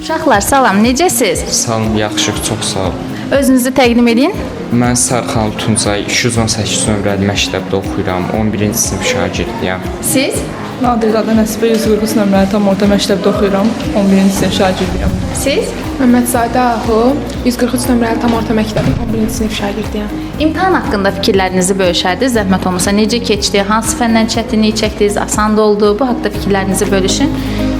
Uşaqlar, salam, necəsiz? Salam, yaxşı, çox sağ ol. Özünüzü təqdim edin. Mən Sərxan Tuncay 218 nömrəli məktəbdə oxuyuram. 11-ci sinif şagirdiyəm. Siz? Nadirzadə Nəsibə 143 nömrəli tam orta məktəbdə oxuyuram. 11-ci sinif şagirdiyəm. Siz? Məmmədzadə Ahu 143 nömrəli tam orta məktəbin 11-ci sinif şagirdiyəm. İmtahan haqqında fikirlərinizi bölüşərdiniz, zəhmət olmasa. Necə keçdi? Hansı fəndən çətinlik çəkdiniz? Asan da oldu? Bu haqqda fikirlərinizi bölüşün.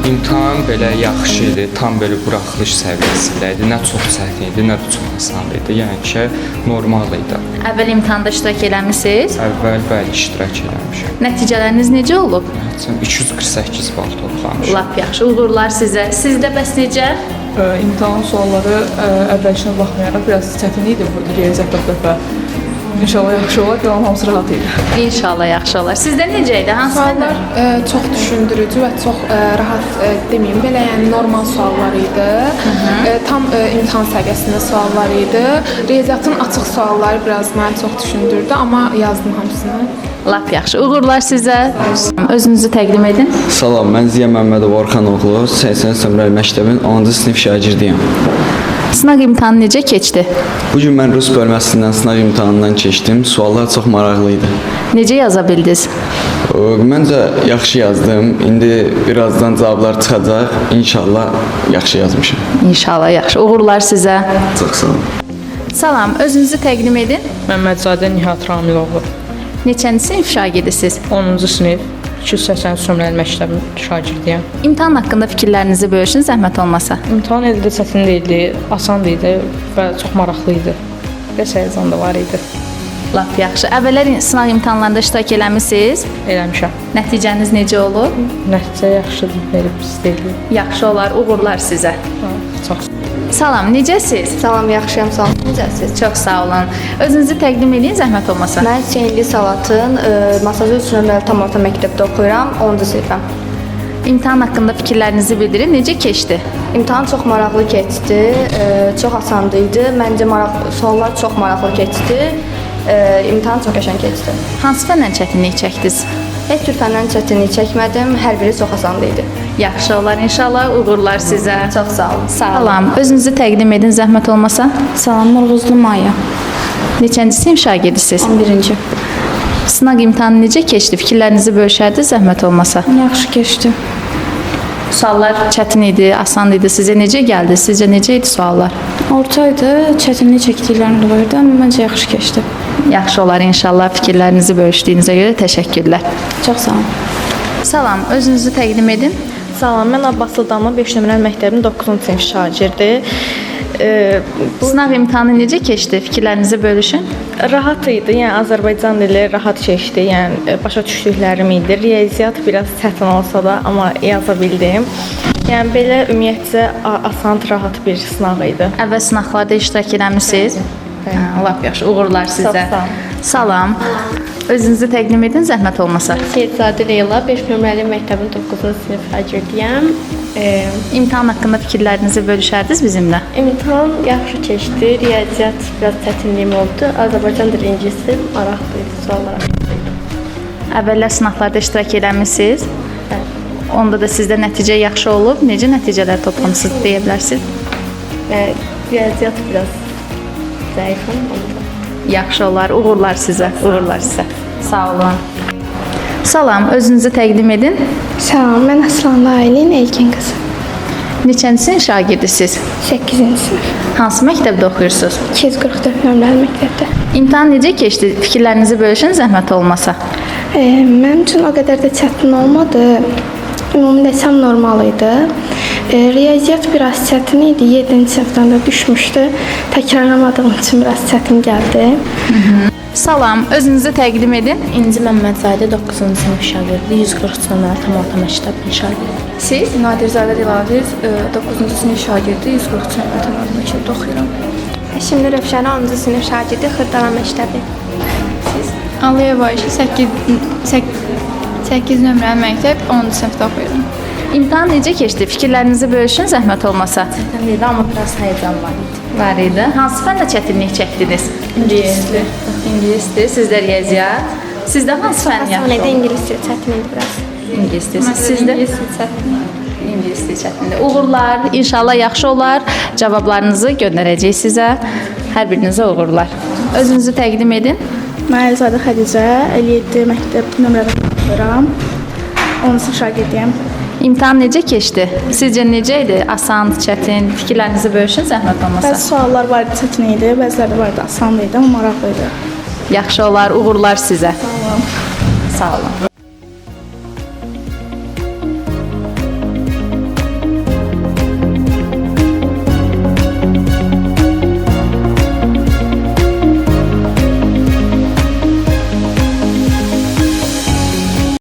İmtahan belə yaxşı idi, tam belə buraxılış səviyyəsində idi. Nə çox çətin idi, nə də çox asan idi. Yəni ki, normal idi. Əvvəl imtahanda iştirak eləmisiniz? Əvvəl bəli iştirak eləmişəm. Nəticələriniz necə olub? 248 bal toplamışam. Lap yaxşı, uğurlar sizə. Sizdə bəs necə? İmtahan sualları əvvəlkinə baxmayaraq biraz çətin idi bu riyaziyyat dəfə. İnşallah yaxşı olar, qalan hamısı rahat idi. İnşallah yaxşı olar. Sizdə necə idi? Hansı Suallar fənlər? çox düşündürücü və çox rahat deməyim belə, yəni normal suallar idi. Tam imtahan səviyyəsində suallar idi. Riyaziyyatın açıq sualları biraz məni çox düşündürdü, amma yazdım hamısını. Lap yaxşı. Uğurlar sizə. Özünüzü təqdim edin. Salam, mən Ziya Məmmədov Orxan oğlu, 80 nömrəli məktəbin 10-cu sinif şagirdiyəm. Sınaq imtahanı necə keçdi? Bu gün mən rus bölməsindən sınaq imtahanından keçdim. Suallar çox maraqlı idi. Necə yaza bildiniz? Məncə yaxşı yazdım. İndi birazdan cavablar çıxacaq. İnşallah yaxşı yazmışam. İnşallah yaxşı. Uğurlar sizə. Çox sağ olun. Salam, özünüzü təqdim edin. Məmmədzadə Nihat Ramiloğlu, Neçənci sinif şagirdisiniz? 10-cu sinif 283 nömrəli məktəbin şagirdiyəm. İmtahan haqqında fikirlərinizi bölüşün, zəhmət olmasa. İmtahan eldə çətin deyildi, asan idi və çox maraqlı idi. Biraz həyəcan da var idi. Lap yaxşı. Əvvəllər sınaq imtahanlarında iştirak eləmisiniz? Eləmişəm. Nəticəniz necə olub? Nəticə yaxşıdır, verib istəyirdim. Yaxşı olar, uğurlar sizə. Çox Salam, necəsiz? Salam, yaxşıyam, sağ olun. Necəsiz? Çox sağ olun. Özünüzü təqdim edin, zəhmət olmasa. Mən Hüseynli Salatın Masajı 3 nömrəli tam orta məktəbdə oxuyuram, 10-cu sinifəm. İmtahan haqqında fikirlərinizi bildirin. Necə keçdi? İmtahan çox maraqlı keçdi, çox asan idi. Məncə suallar çox maraqlı keçdi. İmtahan çox qəşəng keçdi. Hansı fəndən çətinlik çəkdiniz? Heç bir fəndən çətinlik çəkmədim, hər biri çox asan idi. Yaxşı olar inşallah. Uğurlar sizə. Çox sağ olun. Salam. Özünüzü təqdim edin, zəhmət olmasa. Salam, Nurğuzlu Maya. Neçənci sinif şagirdisiniz? 11-ci. Sınaq imtahanı necə keçdi? Fikirlərinizi bölüşərdiniz, zəhmət olmasa. Yaxşı keçdi. Suallar çətin idi, asan idi. Sizə necə gəldi? Sizcə necə idi suallar? Orta idi, çətinlik çəkdiklərini olurdu, amma məncə yaxşı keçdi. Yaxşı olar inşallah. Fikirlərinizi bölüşdüyünüzə görə təşəkkürlər. Çox sağ olun. Salam, özünüzü təqdim edin. Salam, mən Abbaslı Damla 5 nömrəli məktəbin 9-cu sinif şagirdi. Sınaq imtahanı necə keçdi? Fikirlərinizi bölüşün. Rahat idi, yəni Azərbaycan dili rahat keçdi, yəni başa düşdüklərim idi. Riyaziyyat biraz çətin olsa da, amma yaza bildim. Yəni belə ümumiyyətcə asan, rahat bir sınaq idi. Əvvəl sınaqlarda iştirak eləmisiniz? Lap yaxşı, uğurlar sizə. Çox sağ olun. Salam. Özünüzü təqdim edin, zəhmət olmasa. Seyidzadə Leyla 5 nömrəli məktəbin 9-cu sinif şagirdiyəm. İmtahan haqqında fikirlərinizi bölüşərdiniz bizimlə. İmtahan yaxşı keçdi. Riyaziyyat biraz çətinliyim oldu. Azərbaycan dili incisi maraqlı idi suallar. Əvvəllər sınaqlarda iştirak eləmisiniz? Bəli. Onda da sizdə nəticə yaxşı olub. Necə nəticələr toplamısınız deyə bilərsiniz? Riyaziyyat biraz zəifəm onda. Yaxşı olar, uğurlar sizə. Uğurlar sizə. Sağ olun. Salam, özünüzü təqdim edin. Salam, mən Aslanlı Aylin Elkin qızı. Neçənci sinif şagirdisiniz? 8-ci sinif. Hansı məktəbdə oxuyursunuz? 244 nömrəli məktəbdə. İmtahan necə keçdi? Fikirlərinizi bölüşün, zəhmət olmasa. Mənim üçün o qədər də çətin olmadı. Ümumi desəm normal idi. Riyaziyyat biraz çətin idi. 7-ci sinifdən də düşmüşdü. Təkrarlamadığım üçün biraz çətin gəldi. Salam, özünüzü təqdim edin. İnci Məmmədzadə 9-cu sinif şagirdi, 143 nömrəli tam orta məktəbin şagirdi. Siz? Nadirzadə Dilaviz 9-cu sinif şagirdi, 143 nömrəli tam orta məktəbdə oxuyuram. Şimdi Rövşənə 10-cu sinif şagirdi, Xırdalan məktəbi. Aliyeva Ayşə 8 nömrəli məktəb 10-cu sinifdə oxuyuram. İmtahan necə keçdi? Fikirlərinizi bölüşün, zəhmət olmasa. Çətin idi, amma biraz həyəcan var idi. Var idi. Hansı fəndə çətinlik çəkdiniz? İngilisdir. İngilisdir. Sizdə riyaziyyat. Sizdə hansı fən Asan yaxşı idi, oldu? ingiliscə çətin idi biraz. İngilisdir. Sizdə? çətin. İngilis testi çətindir. Uğurlar, inşallah yaxşı olar. Cavablarınızı göndərəcəyik sizə. Hər birinizə uğurlar. Özünüzü təqdim edin. Mən Əlizadə Xədicə, 57 məktəb nömrədə oxuyuram. 10-cu şagirdiyəm. İmtahan necə keçdi? Sizcə necə idi? Asan, çətin? Fikirlərinizi bölüşün, zəhmət olmasa. Bəzi suallar var idi, çətin idi, bəziləri var idi, asan idi, amma maraqlı idi. Yaxşı olar, uğurlar sizə. Sağ olun. Sağ olun.